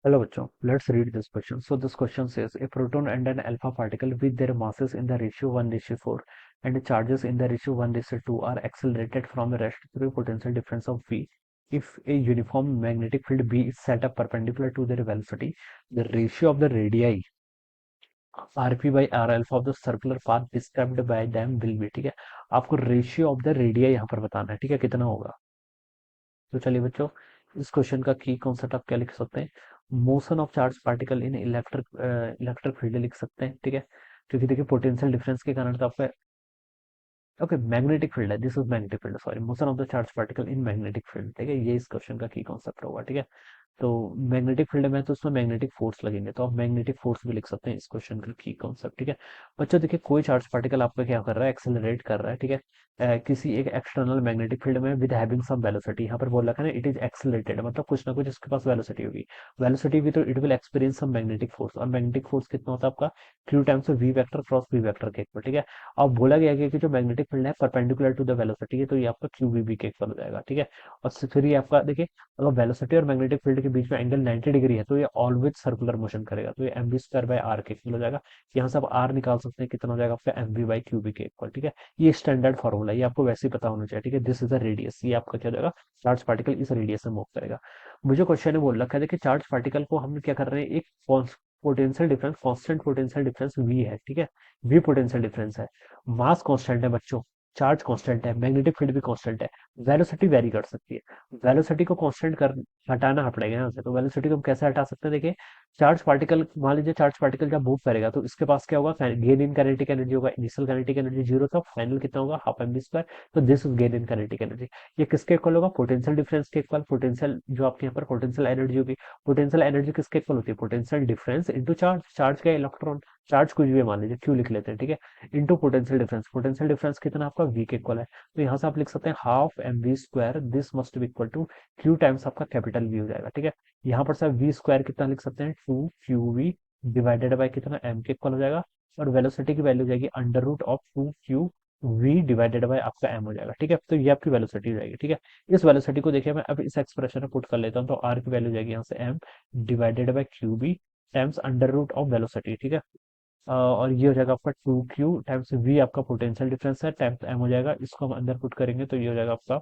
Hello, bachcho. Let's read this question. So this question says a proton and an alpha particle with their masses in the ratio 1:4 and charges in the ratio 1:2 are accelerated from the rest through a potential difference of v. If a uniform magnetic field B is set up perpendicular to their velocity, the ratio of the radii rp by r alpha of the circular path described by them will be, ठीक है। आपको ratio of the radii यहाँ पर बताना है, ठीक है, कितना होगा। तो चलिए बच्चों, इस क्वेश्चन का की कॉन्सेप्ट आप क्या लिख सकते हैं। Motion of charge particle in electric field लिख सकते हैं, ठीक है। क्योंकि देखिए पोटेंशियल डिफरेंस के कारण तो आपका ओके मैग्नेटिक फील्ड है, this is magnetic field, sorry, motion of the charge particle in magnetic field, ठीक है, ये इस क्वेश्चन का की कॉन्सेप्ट होगा, ठीक है। तो मैग्नेटिक फील्ड में तो उसमें मैग्नेटिक फोर्स लगेंगे, तो आप मैग्नेटिक फोर्स भी लिख सकते हैं इस क्वेश्चन का की कॉन्सेप्ट, ठीक है। बच्चों देखिए कोई चार्ज पार्टिकल आपका क्या कर रहा है, एक्सेलरेट कर रहा है, ठीक है। किसी एक एक्सटर्नल मैग्नेटिक फील्ड में विद हैविंग सम वेलोसिटी, यहाँ पर बोल रखा है ना, इट इज एक्सेलरेटेड, मतलब कुछ ना कुछ इसके पास वेलोसिटी होगी। वेलोसिटी भी तो it will experience some magnetic force, और मैग्नेटिक फोर्स कितना होता है आपका q times v vector cross v vector के इक्वल, ठीक है। अब बोला गया है कि जो मैग्नेटिक फील्ड है परपेंडिकुलर टू द वेलोसिटी है, तो ये आपका क्यू वी बी के इक्वल हो जाएगा, ठीक है। और फिर ये आपका देखिए, अगर वेलोसिटी और मैग्नेटिक फील्ड के बीच में एंगल 90 डिग्री है, तो ये ऑलवेज सर्कुलर मोशन करेगा, तो ये m b square by r के इक्वल हो जाएगा। यहाँ से आप आर निकाल सकते हैं, कितना हो जाएगा आपका m b by q b के इक्वल, ठीक है। ये स्टैंडर्ड फॉर्मूला, ये आपको वैसे ही पता होना चाहिए, ठीक है। दिस इज द रेडियस, ये आपका क्या हो जाएगा, चार्ज पार्टिकल इस रेडियस से मूव करेगा। मुझे क्वेश्चन ने बोल रखा है, देखिए चार्ज पार्टिकल को हम क्या कर रहे हैं, एक potential difference, constant potential difference v है, ठीक है। वी पोटेंशियल डिफरेंस है, मास कांस्टेंट है बच्चों, चार्ज कांस्टेंट है, मैग्नेटिक फील्ड भी कांस्टेंट है, वेलोसिटी वेरी कर सकती है। वेलोसिटी को कांस्टेंट कर हटाना पड़ेगा यहाँ से, तो वेलोसिटी को हम कैसे हटा सकते हैं, देखिए चार्ज पार्टिकल, मान लीजिए चार्ज पार्टिकल जब मूव करेगा तो इसके पास क्या होगा, गेन इन काइनेटिक एनर्जी होगा। इनिशियल काइनेटिक एनर्जी जीरो था, फाइनल कितना होगा, हाफ एम बी स्क्वायर। तो this is gain in kinetic energy. ये किसके इक्वल होगा, पोटेंशियल डिफरेंस के इक्वल। पोटेंशियल जो आपके यहाँ पर पोटेंशियल एनर्जी होगी, पोटेंशियल एनर्जी किसके इक्वल होती है, potential difference into charge. Charge का इलेक्ट्रॉन, चार्ज कुछ भी मान लीजिए क्यू लिख लेते हैं, ठीक है, into potential difference. Potential difference कितना आपका वी के इक्वल है, तो यहाँ से आप लिख सकते हैं half m v square, this must be equal to q times आपका कैपिटल वी हो जाएगा, ठीक है। यहाँ पर सर वी स्क्वायर कितना लिख सकते हैं, two q v divided by कितना एम के इक्वल हो जाएगा। और वेलोसिटी की वैल्यू हो जाएगी under root of two q v divided by आपका एम हो जाएगा, ठीक है। तो ये आपकी वेलोसिटी हो जाएगी, ठीक है। इस वेलोसिटी को देखिए मैं अब इस एक्सप्रेशन में पुट कर लेता हूँ, तो आर की वैल्यू हो जाएगी यहाँ से m divided by q b times under root of velocity, ठीक है। और ये हो जाएगा आपका टू क्यू टाइम्स वी, आपका पोटेंशियल डिफरेंस है, टाइम्स एम हो जाएगा। इसको हम अंदर पुट करेंगे तो ये हो जाएगा आपका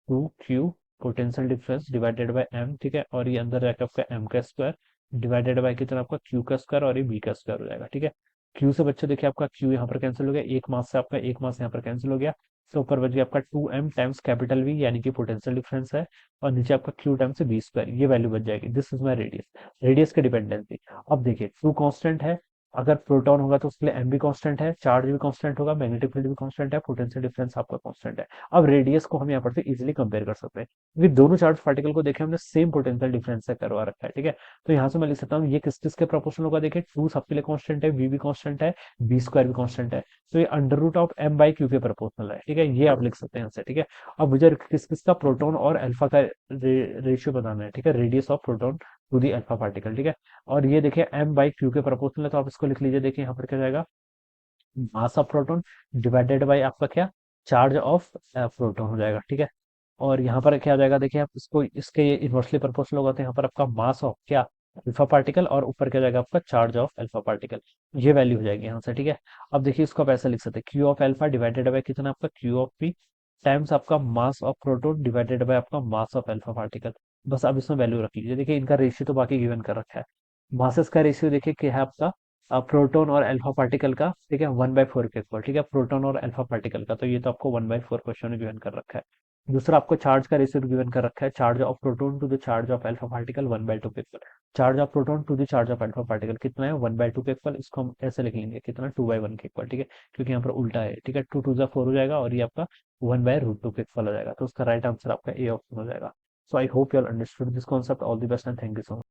two q potential difference divided by m, ठीक है। और ये अंदर जाएगा आपका एम का स्क्वायर डिवाइडेड बाय कितना आपका क्यू का स्क्वायर, और ये बी का स्क्वायर हो जाएगा, ठीक है। क्यू से बच्चे देखिए आपका क्यू यहाँ पर कैंसिल हो गया, एक मास से आपका एक मास यहाँ पर कैंसिल हो गया। तो ऊपर बच गया आपका two m times capital v, यानी कि पोटेंशियल डिफरेंस है, और नीचे आपका क्यू टाइम्स बी स्क्वायर, ये वैल्यू बच जाएगी। This is my radius, radius की डिपेंडेंसी। अब देखिए टू कांस्टेंट है, अगर प्रोटॉन होगा तो उसके लिए एम भी कांस्टेंट है, चार्ज भी कांस्टेंट होगा, मैग्नेटिक फील्ड भी कांस्टेंट है, पोटेंशियल डिफरेंस आपका कांस्टेंट है। अब रेडियस को हम यहाँ पर से इजीली कंपेयर कर सकते हैं, क्योंकि दोनों चार्ज पार्टिकल को देखे हमने सेम पोटेंशियल डिफरेंस से करवा रखा है, ठीक है। तो यहाँ से मैं लिख सकता हूँ ये किस किस के प्रोपोर्शनल होगा, देखिए टू सबके लिए कांस्टेंट है, वी भी कांस्टेंट है, बी स्क्वायर भी कांस्टेंट है। तो ये under root of m by q के प्रोपोर्शनल है, ठीक है, ये आप लिख सकते हैं यहाँ से, ठीक है। अब मुझे किस किस का प्रोटॉन और अल्फा का रेशियो बताना है, ठीक है, radius of proton to the alpha particle, ठीक है। और ये देखिए एम बाई क्यू के प्रोपोर्शनल है, तो आप इसको लिख लीजिए, देखिए यहाँ पर क्या जाएगा, mass of proton divided by आपका क्या, चार्ज ऑफ प्रोटॉन हो जाएगा, ठीक है। और यहाँ पर क्या आ जाएगा, देखिए आप इसको इसके इन्वर्सली प्रोपोर्शनल होगा, तो यहाँ पर आपका मास ऑफ क्या, अल्फा पार्टिकल, और ऊपर क्या जाएगा आपका चार्ज ऑफ अल्फा पार्टिकल, ये वैल्यू हो जाएगी यहाँ से, ठीक है। अब देखिए इसको आप ऐसे लिख सकते हैं, Q of alpha divided by कितना आपका क्यू ऑफ पी टाइम्स आपका mass of proton divided by आपका मास ऑफ अल्फा पार्टिकल। बस अब इसमें वैल्यू रख लीजिए, देखिए इनका रेशियो तो बाकी गिवन कर रखा है। मासेस का रेशियो देखिए क्या है आपका, प्रोटॉन और अल्फा पार्टिकल का, ठीक है, 1/4 के इक्वल, ठीक है, प्रोटॉन और अल्फा पार्टिकल का, तो ये तो आपको 1/4 क्वेश्चन में गिवन कर रखा है। दूसरा आपको चार्ज का रेशियो गिवन कर रखा है, charge of proton to the charge of alpha particle 1/2 के equal. Charge of proton to the charge of alpha particle कितना है, 1/2 के इक्वल। इसको हम ऐसे लिख लेंगे कितना, 2/1 के इक्वल, ठीक है, क्योंकि यहाँ पर उल्टा है, ठीक है, टू टू जा 4 हो जाएगा, और ये आपका 1/√2 के इक्वल हो जाएगा। तो उसका राइट आंसर आपका ए ऑप्शन हो जाएगा। So I hope you all understood this concept, all the best and thank you so much.